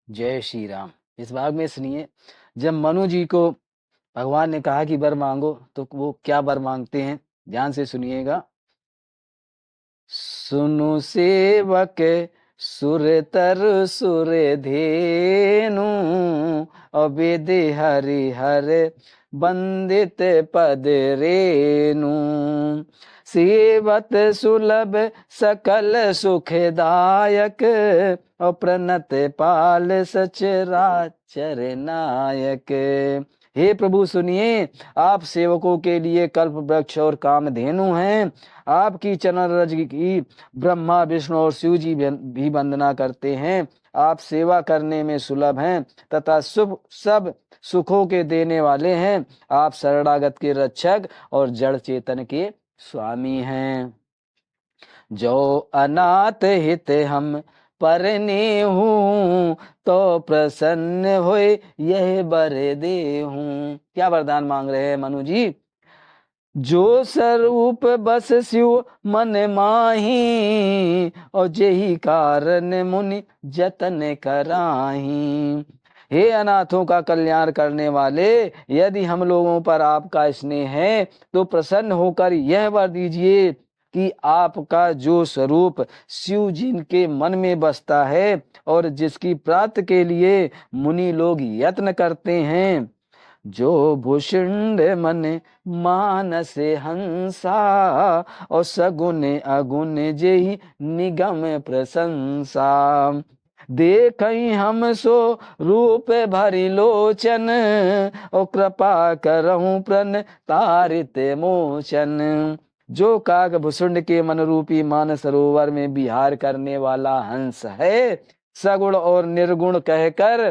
जय श्री राम। इस भाग में सुनिए, जब मनु जी को भगवान ने कहा कि वर मांगो, तो वो क्या वर मांगते हैं, ध्यान से सुनिएगा। सुनु सेवक सुरतर सुर धेनु, अविद हरि हर बंदित पद रेनु। सेवत सुलभ सकल सुखदायक, और प्रणत पाल सचराचर नायक। हे प्रभु सुनिए, आप सेवकों के लिए कल्प वृक्ष और कामधेनु हैं। आपकी चरण रज की ब्रह्मा विष्णु और शिव जी भी वंदना करते हैं। आप सेवा करने में सुलभ हैं तथा शुभ सब सुखों के देने वाले हैं। आप शरणागत के रक्षक और जड़ चेतन के स्वामी हैं। जो अनाथ हित हम परने हूँ, तो प्रसन्न होए यह बर दे हूँ। क्या वरदान मांग रहे हैं मनु जी? जो स्वरूप बस शिव मन माही, और जेहि कारण मुनि जतन कराही। हे अनाथों का कल्याण करने वाले, यदि हम लोगों पर आपका स्नेह है तो प्रसन्न होकर यह वर दीजिए कि आपका जो स्वरूप शिव जिनके मन में बसता है और जिसकी प्राप्ति के लिए मुनि लोग यत्न करते हैं, जो भूषुंड मन मानस हंसा, और सगुन अगुण जेहि निगम प्रशंसा। देखई हम सो रूप भरि लोचन, और कृपा करहूं प्रण तारित मोचन। जो काग भुसुंड के मन रूपी मान सरोवर में विहार करने वाला हंस है, सगुण और निर्गुण कहकर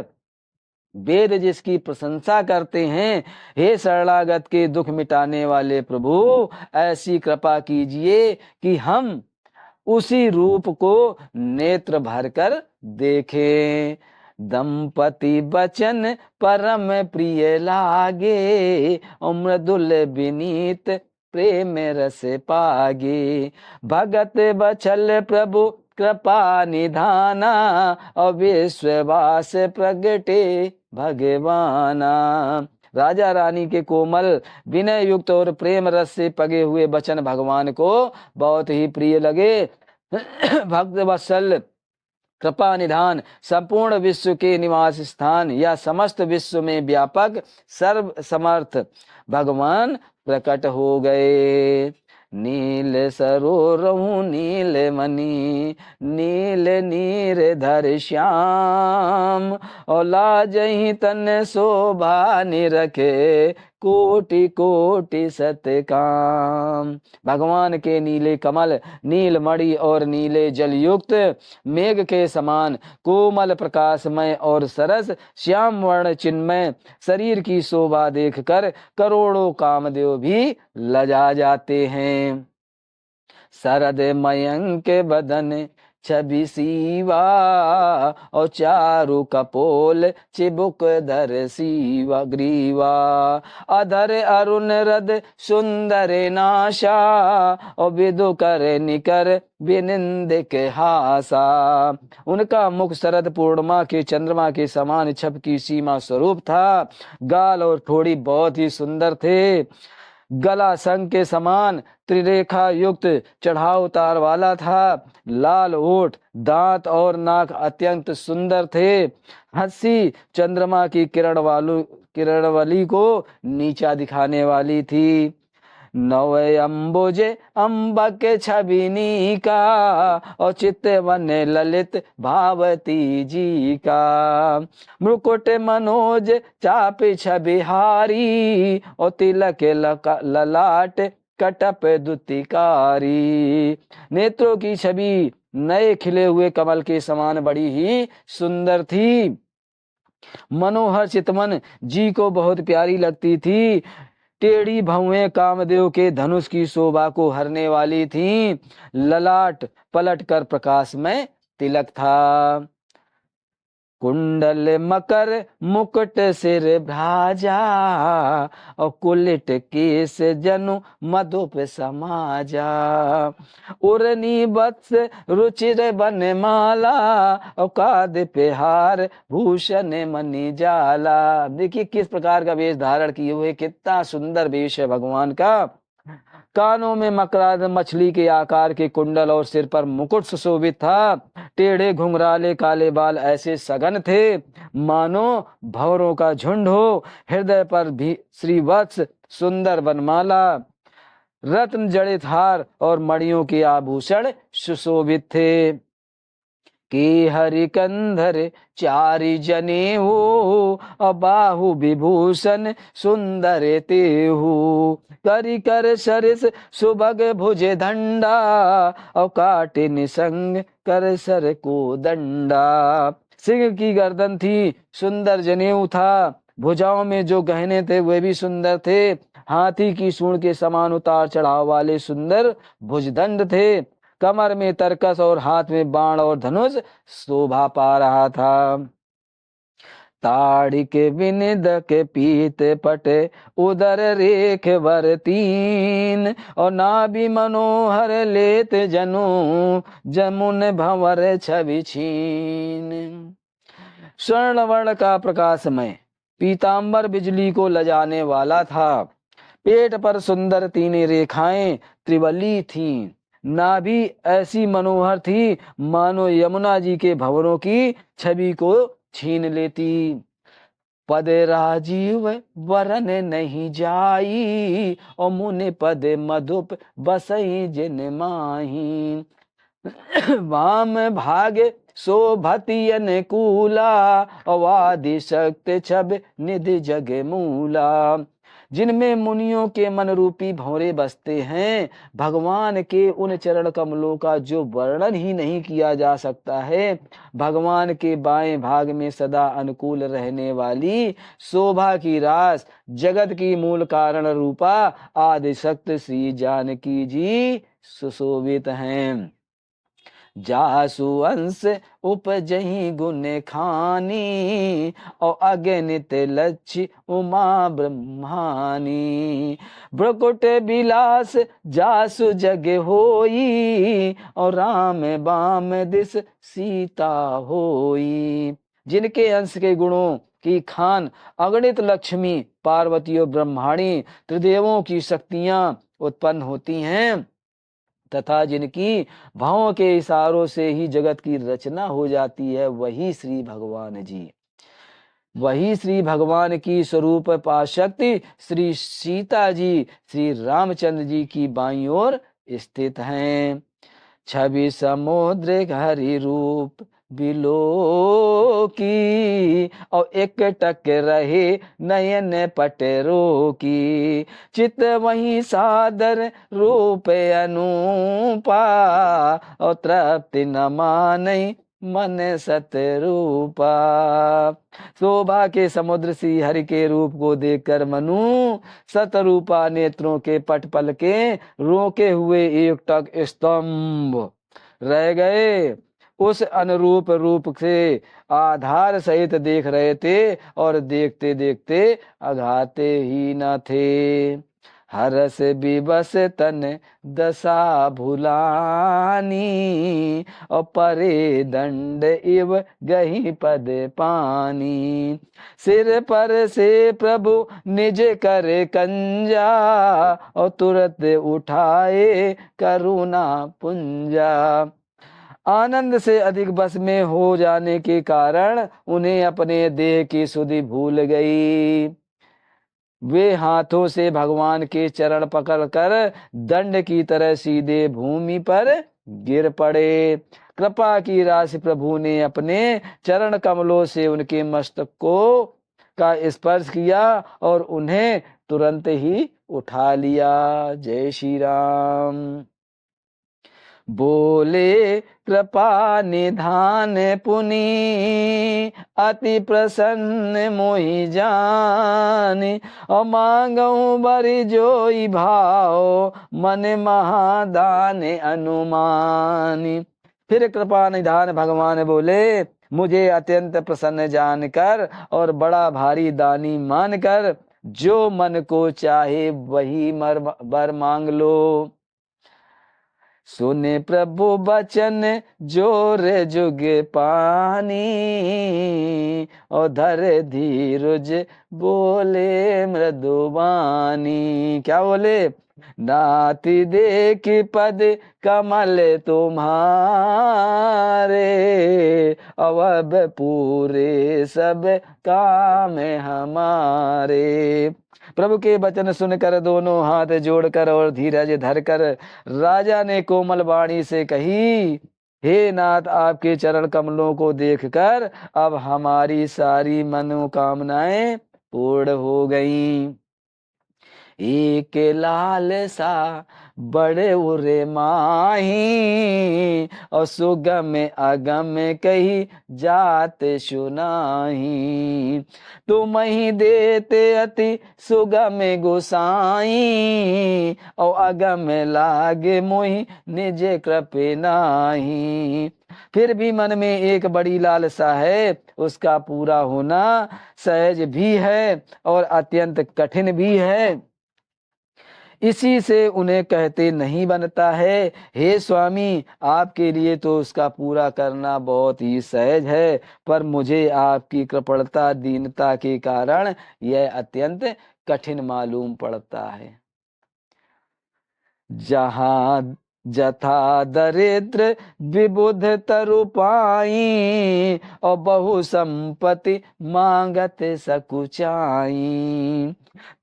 वेद जिसकी प्रशंसा करते हैं, हे शरणागत के दुख मिटाने वाले प्रभु, ऐसी कृपा कीजिए कि हम उसी रूप को नेत्र भरकर देखें। दंपति बचन परम प्रिय लागे, और मृदुल विनीत प्रेम रस पागे। भगत बचल प्रभु कृपा निधाना, और विश्वास प्रगटे भगवाना। राजा रानी के कोमल विनय युक्त और प्रेम रस से पगे हुए वचन भगवान को बहुत ही प्रिय लगे। भक्त वत्सल, कृपा निधान, संपूर्ण विश्व के निवास स्थान या समस्त विश्व में व्यापक सर्व समर्थ भगवान प्रकट हो गए। नील सरोरहु नील मणि, नील नीर धर श्याम, और लाजहि तन शोभा निरखे, कोटि कोटि सतकाम। भगवान के नीले कमल, नील मणि और नीले जल युक्त मेघ के समान कोमल प्रकाशमय और सरस श्याम वर्ण चिन्मय शरीर की शोभा देखकर करोड़ों कामदेव भी लजा जाते हैं। शरद मयंक बदन छवि सीवा, और चारु कपोल चिबुक धर सीवा ग्रीवा। अधर अरुण रद सुंदर नाशा, और विदु कर निकर विनिंदिक हासा। उनका मुख शरद पूर्णिमा के चंद्रमा के समान छप की सीमा स्वरूप था। गाल और ठोड़ी बहुत ही सुंदर थे। गला संग के समान त्रिरेखा युक्त चढ़ाव उतार वाला था। लाल ओठ, दांत और नाक अत्यंत सुंदर थे। हंसी चंद्रमा की किरणवली को नीचा दिखाने वाली थी। नव अम्बुज अम्बक छबिनी का, और चित्तवन ललित भावती जी का। मुकुट मनोज चाप छबिहारी, और तिलक ललाट कटप दुतिकारी। नेत्रों की छवि नए खिले हुए कमल के समान बड़ी ही सुंदर थी। मनोहर चितवन जी को बहुत प्यारी लगती थी। टेढ़ी भौएं कामदेव के धनुष की शोभा को हरने वाली थीं। ललाट पलट कर प्रकाश में तिलक था। कुंडल मकर मुकुट सिर भ्राजा, और कुलिट केस जनु मधुप समाजा। उरनी वत्स रुचिर बनमाला, और काद पे हार भूषण मणि जाला। देखिए किस प्रकार का वेश धारण किए हुए, कितना सुंदर वेश है भगवान का। कानों में मकराद मछली के आकार के कुंडल और सिर पर मुकुट सुशोभित था। टेढ़े घुंघराले काले बाल ऐसे सघन थे मानो भंवरों का झुंड हो। हृदय पर भी श्रीवत्स सुंदर बनमाला, रत्न जड़ित हार और मणियों के आभूषण सुशोभित थे। कि हरि कंधर चारि जने हो, बाहु विभूषण सुंदर तेहु। करि कर सरिस सुभग भुज दंडा, और काटे निसंग कर सर को दंडा। सिंह की गर्दन थी, सुंदर जनेऊ था। भुजाओं में जो गहने थे वे भी सुंदर थे। हाथी की सूंड के समान उतार चढ़ाव वाले सुंदर भुजदंड थे। कमर में तरकस और हाथ में बाण और धनुष शोभा पा रहा था। ताड़ी के विनिद के पीत पटे, उदर रेख वर तीन। और नाभि मनोहर लेत जनु, जमुन भंवर छवि छीन। स्वर्ण वर्ण का प्रकाशमय पीतांबर बिजली को लजाने वाला था। पेट पर सुंदर तीन रेखाएं त्रिवली थीं। नाभि ऐसी मनोहर थी मानो यमुना जी के भंवरों की छवि को छीन लेती। पद राजीव वरन नहीं जाई, और मुनि पद मधुप बसई जिन माही। वाम भाग शोभति अनुकूला, अवादि शक्ति छब निधि जग मूला। जिनमें मुनियों के मन रूपी भंवरे बसते हैं, भगवान के उन चरण कमलों का जो वर्णन ही नहीं किया जा सकता है। भगवान के बाएं भाग में सदा अनुकूल रहने वाली शोभा की रास, जगत की मूल कारण रूपा आदिशक्ति श्री जानकी जी सुशोभित हैं। जासु अंश उपजही गुण खानी, और अगणित लक्ष्य उमा ब्रह्मानी। भ्रकुट बिलास जासु जग होई, और राम बाम दिस सीता होई। जिनके अंश के गुणों की खान अगणित लक्ष्मी, पार्वती और ब्रह्माणी त्रिदेवों की शक्तियां उत्पन्न होती हैं, तथा जिनकी भावों के इशारों से ही जगत की रचना हो जाती है, वही श्री भगवान जी। वही श्री भगवान की स्वरूप पाशक्ति श्री सीता जी श्री रामचंद्र जी की बाईं ओर स्थित हैं। छवि समुद्र हरि रूप बिलो की, और एक टक रहे नयन पटरो की। चित वही सादर रूप अनूपा, और तृप्ति न मानई मन सतरूपा। शोभा के समुद्र श्री हरि के रूप को देखकर मनु सतरूपा नेत्रों के पट पल के रोके हुए एक टक स्तंभ रह गए। उस अनुरूप रूप से आधार सहित देख रहे थे, और देखते देखते अघाते ही न थे। हरस विवश तन दशा भुलानी, और परे दंड इव गही पद पानी। सिर पर से प्रभु निज कर कंजा, और तुरंत उठाए करुणा पुंजा। आनंद से अधिक बस में हो जाने के कारण उन्हें अपने देह की सुधि भूल गई। वे हाथों से भगवान के चरण पकड़कर दंड की तरह सीधे भूमि पर गिर पड़े। कृपा की राशि प्रभु ने अपने चरण कमलों से उनके मस्तक को का स्पर्श किया और उन्हें तुरंत ही उठा लिया। जय श्री राम। बोले कृपा निधान पुनि, अति प्रसन्न मोहि जानि। और मांगऊ बरि जोई भाव, मन महादान अनुमानी। फिर कृपा निधान भगवान बोले, मुझे अत्यंत प्रसन्न जानकर और बड़ा भारी दानी मानकर जो मन को चाहे वही वर मांग लो। सुने प्रभु बचन जोर जुग पानी, और धर धीरज बोले मृदुवानी। क्या बोले? नाति देख पद कमल तुम्हारे, अवब पूरे सब काम हमारे। प्रभु के वचन सुनकर दोनों हाथ जोड़कर और धीरज धरकर राजा ने कोमल वाणी से कही, हे नाथ, आपके चरण कमलों को देखकर अब हमारी सारी मनोकामनाएं पूर्ण हो गईं। एक लाल सा बड़े उरे माही, और सुगम अगम कही जात सुनाही। तुम ही देते अति सुगम गोसाई, और अगम लागे मोहि निज कृपे नाही। फिर भी मन में एक बड़ी लालसा है, उसका पूरा होना सहज भी है और अत्यंत कठिन भी है, इसी से उन्हें कहते नहीं बनता है। हे स्वामी, आपके लिए तो उसका पूरा करना बहुत ही सहज है, पर मुझे आपकी कृपणता दीनता के कारण यह अत्यंत कठिन मालूम पड़ता है। जहाँ जथा दरिद्र विबुध तरु पाई, और बहु संपत्ति मांगत सकुचाई।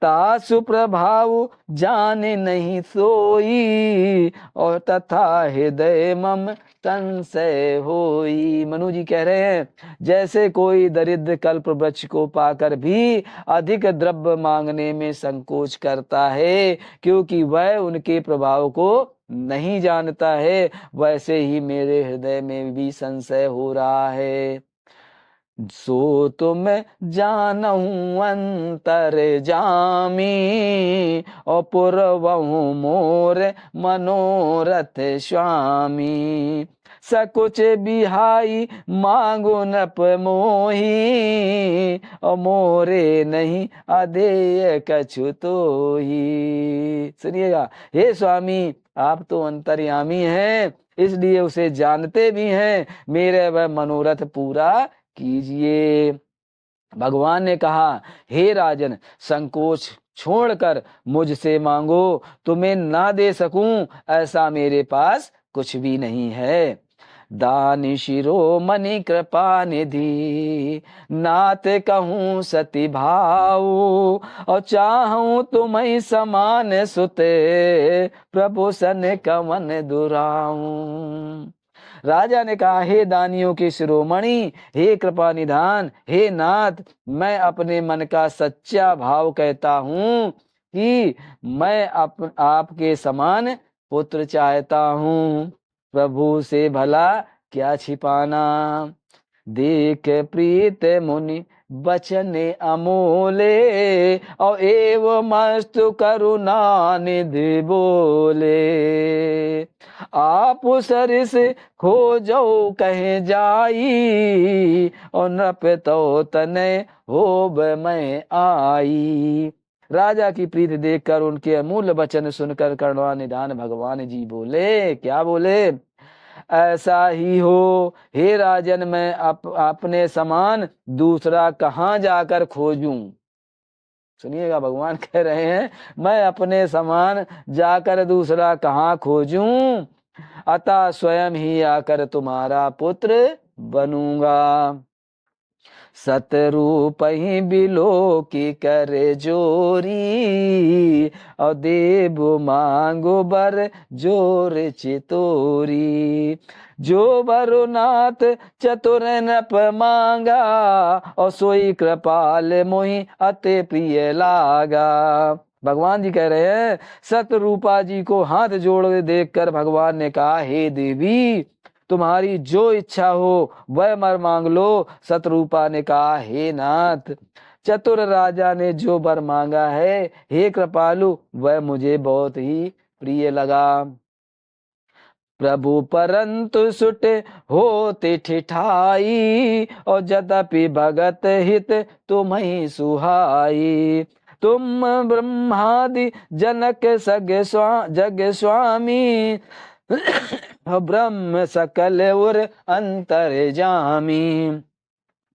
तासु प्रभाव जाने नहीं सोई, और तथा हृदय मम संशय होई। मनु जी कह रहे हैं, जैसे कोई दरिद्र कल्प वृक्ष को पाकर भी अधिक द्रव्य मांगने में संकोच करता है, क्योंकि वह उनके प्रभाव को नहीं जानता है, वैसे ही मेरे हृदय में भी संशय हो रहा है। सो तुम जानहूं अंतर जामी, और पुरवहूं मोर मनोरथ स्वामी। सकुच बिहाई मांगो नप मोही, और मोरे नहीं अदेय कछु तो ही। सुनिएगा, हे स्वामी, आप तो अंतर्यामी हैं, इसलिए उसे जानते भी हैं, मेरे वह मनोरथ पूरा कीजिए। भगवान ने कहा, हे राजन, संकोच छोड़कर मुझसे मांगो, तुम्हें ना दे सकूं ऐसा मेरे पास कुछ भी नहीं है। दानी शिरोमणि कृपा निधि, नाथ कहूँ सती भाव, और चाहूं तुम्हें समान सुते, प्रभु सन कवन दुराऊं। राजा ने कहा, हे दानियों के शिरोमणि, हे कृपा निधान, हे नाथ, मैं अपने मन का सच्चा भाव कहता हूँ कि मैं आपके समान पुत्र चाहता हूँ। प्रभु से भला क्या छिपाना, देख प्रीत मुनि बचन अमोले, और एवं मस्तु करुणा निधि बोले। आप सरिस खोजो कहे जाई, और नृप तो तने होब मैं आई। राजा की प्रीति देखकर, उनके अमूल्य वचन सुनकर करुणा निधान भगवान जी बोले, क्या बोले? ऐसा ही हो हे राजन, मैं अपने समान दूसरा कहाँ जाकर खोजूं। सुनिएगा, भगवान कह रहे हैं, मैं अपने समान जाकर दूसरा कहाँ खोजूं, अतः स्वयं ही आकर तुम्हारा पुत्र बनूंगा। सतरूप ही बिलो की करे जोरी, और देव मांगो बर जोर चितोरी। जो बरुनाथ चतुर नप मांगा, और सोई कृपाल मोहि अति प्रिय लागा। भगवान जी कह रहे हैं, सतरूपा जी को हाथ जोड़ देखकर भगवान ने कहा, हे देवी, तुम्हारी जो इच्छा हो वह वर मांग लो। सतरूपा ने कहा, हे नाथ, चतुर राजा ने जो वर मांगा है, हे कृपालु, वह मुझे बहुत ही प्रिय लगा। प्रभु परंतु सुट होते ठिठाई, और यद्यपि भगत हित तुम्हि सुहाई। तुम ब्रह्मादि जनक जग स्वामी, ब्रह्म सकल उर अंतर्जामी।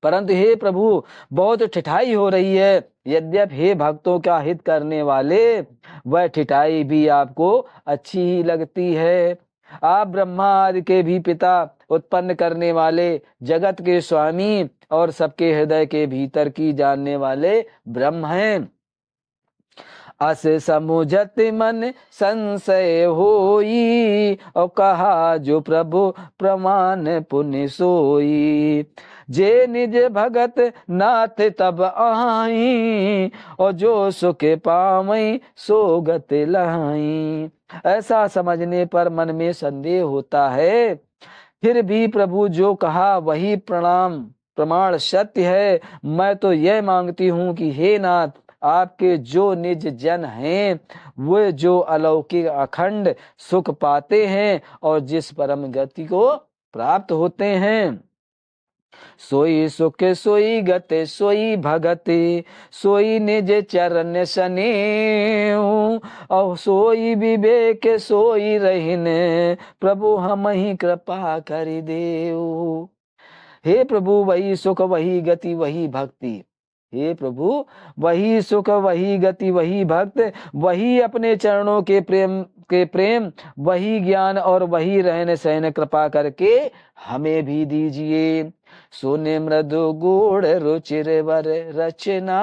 परंतु हे प्रभु बहुत ठिठाई हो रही है। यद्यपि हे भक्तों का हित करने वाले, वह ठिठाई भी आपको अच्छी ही लगती है। आप ब्रह्मा आदि के भी पिता, उत्पन्न करने वाले, जगत के स्वामी और सबके हृदय के भीतर की जानने वाले ब्रह्म हैं। अस समुझत मन संशय होई, और कहा जो प्रभु प्रमाण पुण्य सोई। जे निज भगत नाथ तब आई, और जो सुख पावई सो गत लाई। ऐसा समझने पर मन में संदेह होता है, फिर भी प्रभु जो कहा वही प्रमाण सत्य है। मैं तो यह मांगती हूँ कि हे नाथ, आपके जो निज जन हैं, वे जो अलौकिक अखंड सुख पाते हैं और जिस परम गति को प्राप्त होते हैं, सोई सुख सोई गति सोई भगति, सोई निज चरण सनेऊ, और सोई विवेक सोई रहिने, प्रभु हम ही कृपा कर देऊ। हे प्रभु वही सुख वही गति वही भक्ति, हे प्रभु वही सुख वही गति वही भक्त, वही अपने चरणों के प्रेम, वही ज्ञान और वही रहन सहन, कृपा करके हमें भी दीजिए। सुने मृदु गुड़ रुचिर वर रचना,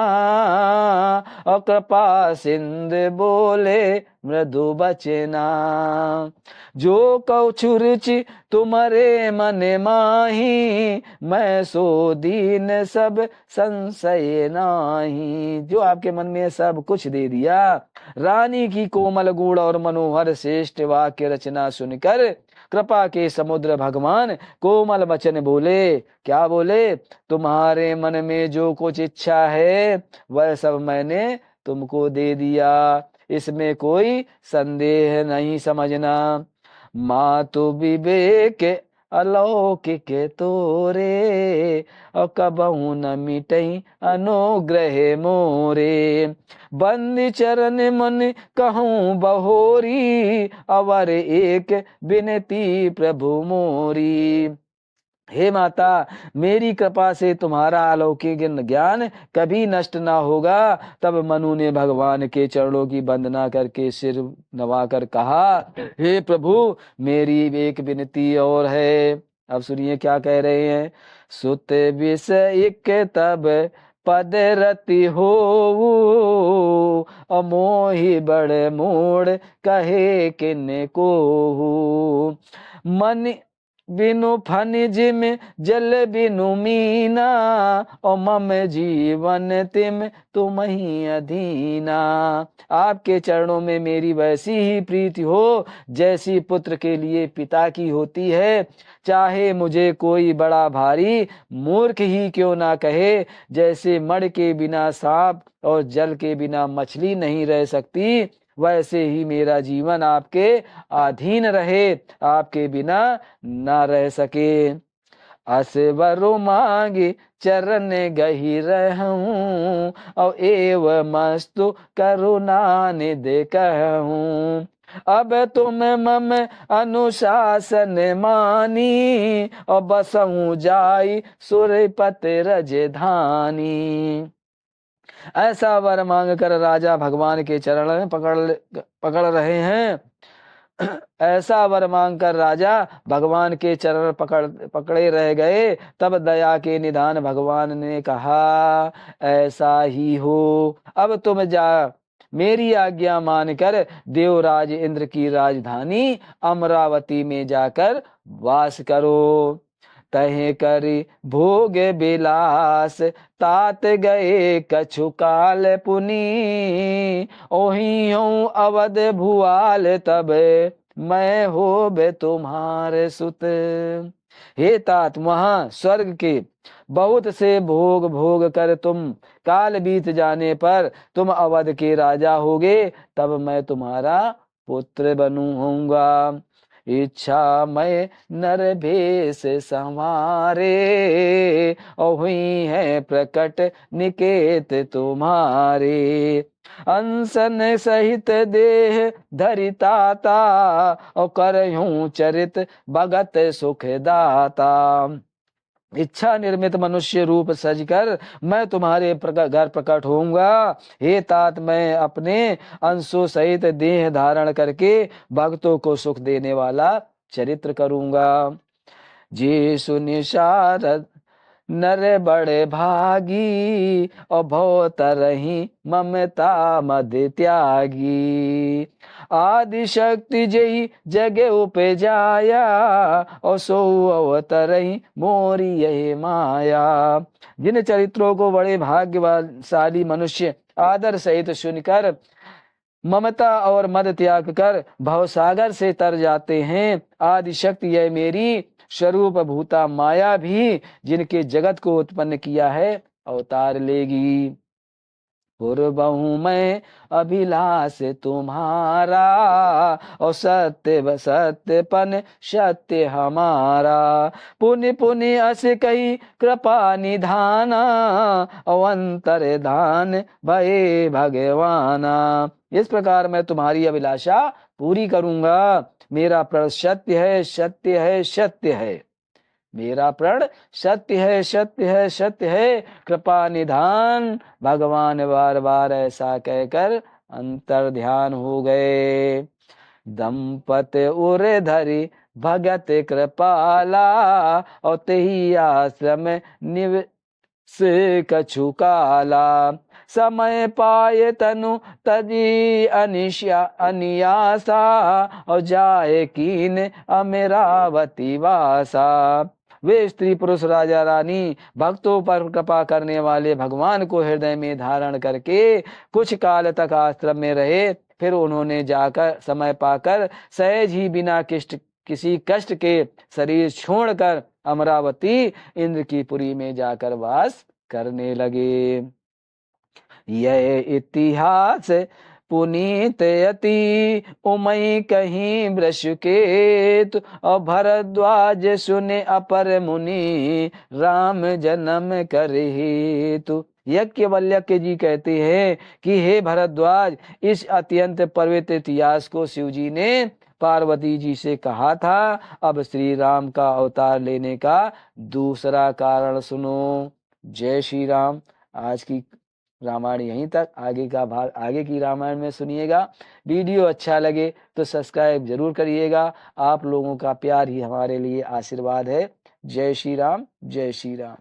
और कृपा सिंध बोले मृदु बचना। जो कछु रुचि तुम्हारे मन माही, मैं सो दीन सब संशय नाही। जो आपके मन में सब कुछ दे दिया। रानी की कोमल गुण और मनोहर श्रेष्ठ वाक्य रचना सुनकर कृपा के समुद्र भगवान कोमल वचन बोले। क्या बोले? तुम्हारे मन में जो कुछ इच्छा है वह सब मैंने तुमको दे दिया, इसमें कोई संदेह नहीं समझना। मातु विवेक अलौकिक तोरे, और कबहू न मिटई अनुग्रह मोरे। बंदी चरण मन कहूँ बहोरी, अवर एक विनती प्रभु मोरी। हे माता, मेरी कृपा से तुम्हारा अलौकिक ज्ञान कभी नष्ट ना होगा। तब मनु ने भगवान के चरणों की वंदना करके सिर नवाकर कहा, हे प्रभु मेरी एक विनती और है। अब सुनिए क्या कह रहे हैं। सुत विषयिक तब पद रति हो, अमोहि बड़ मोड़ कहे किन को। मन बिनु फनिज में जल बिनु मीना, और मम जीवन तिम तुम ही अधीना। आपके चरणों में मेरी वैसी ही प्रीति हो जैसी पुत्र के लिए पिता की होती है। चाहे मुझे कोई बड़ा भारी मूर्ख ही क्यों ना कहे, जैसे मड़ के बिना सांप और जल के बिना मछली नहीं रह सकती, वैसे ही मेरा जीवन आपके अधीन रहे, आपके बिना ना रह सके। असवरु मांगे चरण गही रहूं, और एव मस्तु करुणा निधि कहूं। अब तुम मम अनुशासन मानी, और बसऊं जाई सुरपत रजधानी। ऐसा वर मांग कर राजा भगवान के चरण पकड़ रहे हैं। ऐसा वर मांग कर राजा भगवान के चरण पकड़े रह गए। तब दया के निधान भगवान ने कहा, ऐसा ही हो, अब तुम जा मेरी आज्ञा मानकर देवराज इंद्र की राजधानी अमरावती में जाकर वास करो। तहे करी भोग बिलास तात गए कछु काल पुनी, ओही हूँ अवध भुआल तब मैं हो बे तुम्हारे सुत। हे तात, वहां स्वर्ग के बहुत से भोग भोग कर तुम काल बीत जाने पर तुम अवध के राजा होगे, तब मैं तुम्हारा पुत्र बनूंगा। इच्छा मैं नर भेष संवारे, और हुई है प्रकट निकेत तुम्हारे। अनसन सहित देह धरिताता, और करहूं चरित भगत सुखदाता। इच्छा निर्मित मनुष्य रूप सजकर मैं तुम्हारे घर प्रकट होऊंगा। हे तात, मैं अपने अंशों सहित देह धारण करके भक्तों को सुख देने वाला चरित्र करूंगा। जे सुनिशारद नर बड़े भागी, और भव तरही ममता मद त्यागी। आदि शक्ति जई जगे उपजाया, और सो अवतरही मोरी यही माया। जिन चरित्रों को बड़े भाग्यशाली मनुष्य आदर सहित सुनकर ममता और मद त्याग कर भवसागर से तर जाते हैं, आदि शक्ति यह मेरी स्वरूप भूता माया भी जिनके जगत को उत्पन्न किया है अवतार लेगी। पूर्वहूँ मैं अभिलाष तुम्हारा, और सत्य सत्यपन सत्य हमारा। पुण्य पुण्य अस कही कृपा निधाना, और अंतर धान भये भगवाना। इस प्रकार मैं तुम्हारी अभिलाषा पूरी करूंगा। मेरा प्रण सत्य है, सत्य है, सत्य है। मेरा प्रण सत्य है, सत्य है, सत्य है। कृपा निधान भगवान बार बार ऐसा कहकर अंतर ध्यान हो गए। दंपत उर धरि भगत कृपाला, और तेहि आश्रम निवस कछु काला। समय पाए तनु तजी अनियासा, और जाए कीन अमेरावती वासा। वे स्त्री पुरुष राजा रानी भक्तों पर कृपा करने वाले भगवान को हृदय में धारण करके कुछ काल तक आश्रम में रहे। फिर उन्होंने जाकर समय पाकर सहज ही बिना किसी कष्ट के शरीर छोड़कर अमरावती इंद्र की पुरी में जाकर वास करने लगे। यह इतिहास पुनीत यति उमई कहीं वृषकेतु, और भरद्वाज सुने अपर मुनि राम जन्म कर हेतु। यज्ञवल्क्य जी कहते हैं कि हे भरद्वाज, इस अत्यंत पवित्र इतिहास को शिव जी ने पार्वती जी से कहा था। अब श्री राम का अवतार लेने का दूसरा कारण सुनो। जय श्री राम। आज की रामायण यहीं तक, आगे का भाग आगे की रामायण में सुनिएगा। वीडियो अच्छा लगे तो सब्सक्राइब जरूर करिएगा। आप लोगों का प्यार ही हमारे लिए आशीर्वाद है। जय श्री राम, जय श्री राम।